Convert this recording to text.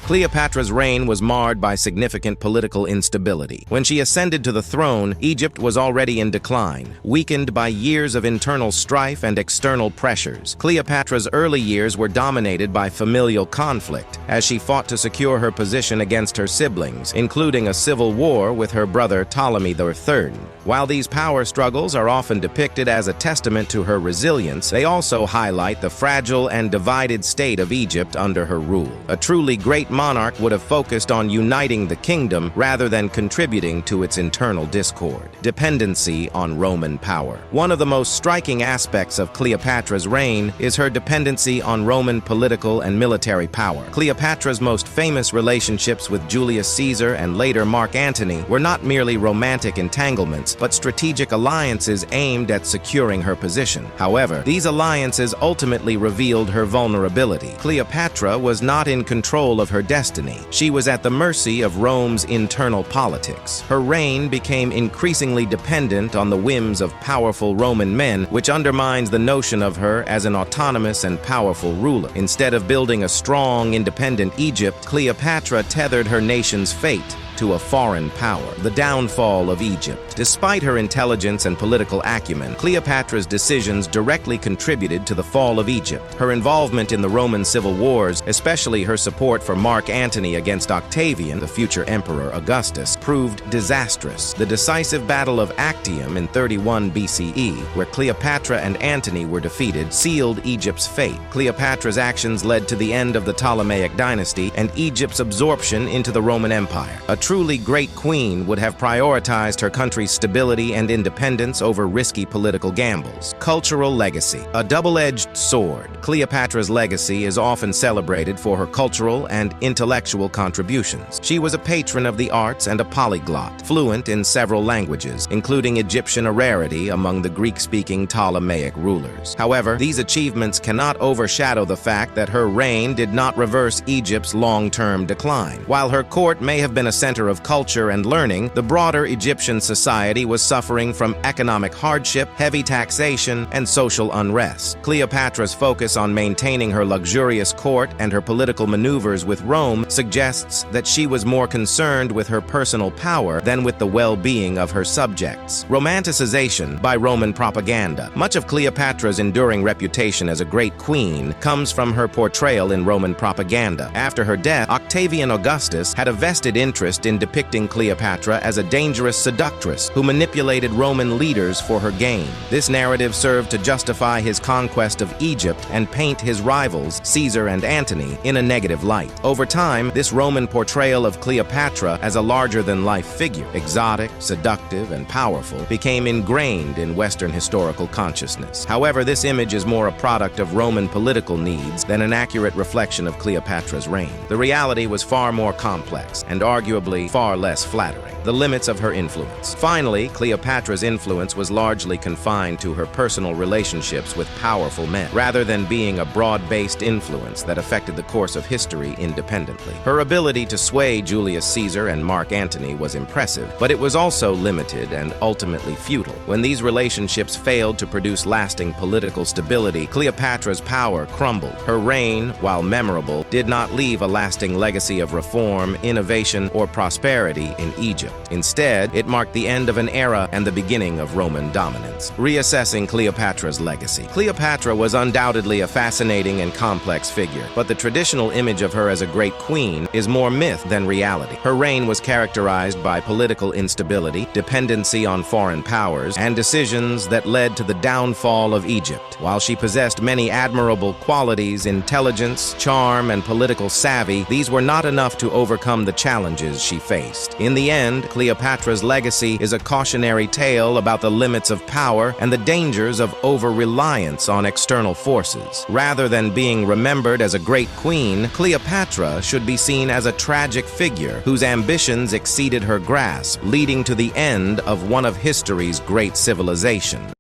Cleopatra's reign was marred by significant political instability. When she ascended to the throne, Egypt was already in decline, weakened by years of internal strife and external pressures. Cleopatra's early years were dominated by familial conflict, as she fought to secure her position against her siblings, including a civil war with her brother Ptolemy III. While these power struggles are often depicted as a testament to her resilience, they also highlight the fragile and divided state of Egypt under her rule. A truly great monarch would have focused on uniting the kingdom rather than contributing to its internal discord. Dependency on Roman power. One of the most striking aspects of Cleopatra's reign is her dependency on Roman political and military power. Cleopatra's most famous relationships with Julius Caesar and later Mark Antony were not merely romantic entanglements, but strategic alliances aimed at securing her position. However, these alliances ultimately revealed her vulnerability. Cleopatra was not in control of her destiny. She was at the mercy of Rome's internal politics. Her reign became increasingly dependent on the whims of powerful Roman men, which undermines the notion of her as an autonomous and powerful ruler. Instead of building a strong, independent Egypt, Cleopatra tethered her nation's fate to a foreign power. The downfall of Egypt. Despite her intelligence and political acumen, Cleopatra's decisions directly contributed to the fall of Egypt. Her involvement in the Roman civil wars, especially her support for Mark Antony against Octavian, the future emperor Augustus, proved disastrous. The decisive Battle of Actium in 31 BCE, where Cleopatra and Antony were defeated, sealed Egypt's fate. Cleopatra's actions led to the end of the Ptolemaic dynasty and Egypt's absorption into the Roman Empire. A truly great queen would have prioritized her country's stability and independence over risky political gambles. Cultural legacy. A double-edged sword. Cleopatra's legacy is often celebrated for her cultural and intellectual contributions. She was a patron of the arts and a polyglot, fluent in several languages, including Egyptian, a rarity among the Greek-speaking Ptolemaic rulers. However, these achievements cannot overshadow the fact that her reign did not reverse Egypt's long-term decline. While her court may have been a center of culture and learning, the broader Egyptian society was suffering from economic hardship, heavy taxation, and social unrest. Cleopatra's focus on maintaining her luxurious court and her political maneuvers with Rome suggests that she was more concerned with her personal power than with the well-being of her subjects. Romanticization by Roman propaganda. Much of Cleopatra's enduring reputation as a great queen comes from her portrayal in Roman propaganda. After her death, Octavian Augustus had a vested interest in depicting Cleopatra as a dangerous seductress who manipulated Roman leaders for her gain. This narrative served to justify his conquest of Egypt and paint his rivals, Caesar and Antony, in a negative light. Over time, this Roman portrayal of Cleopatra as a larger-than-life figure, exotic, seductive, and powerful, became ingrained in Western historical consciousness. However, this image is more a product of Roman political needs than an accurate reflection of Cleopatra's reign. The reality was far more complex and arguably far less flattering. The limits of her influence. Finally, Cleopatra's influence was largely confined to her personal relationships with powerful men, rather than being a broad-based influence that affected the course of history independently. Her ability to sway Julius Caesar and Mark Antony was impressive, but it was also limited and ultimately futile. When these relationships failed to produce lasting political stability, Cleopatra's power crumbled. Her reign, while memorable, did not leave a lasting legacy of reform, innovation, or prosperity in Egypt. Instead, it marked the end of an era and the beginning of Roman dominance. Reassessing Cleopatra's legacy. Cleopatra was undoubtedly a fascinating and complex figure, but the traditional image of her as a great queen is more myth than reality. Her reign was characterized by political instability, dependency on foreign powers, and decisions that led to the downfall of Egypt. While she possessed many admirable qualities, intelligence, charm, and political savvy, these were not enough to overcome the challenges she faced. In the end, Cleopatra's legacy is a cautionary tale about the limits of power and the dangers of over-reliance on external forces. Rather than being remembered as a great queen, Cleopatra should be seen as a tragic figure whose ambitions exceeded her grasp, leading to the end of one of history's great civilizations.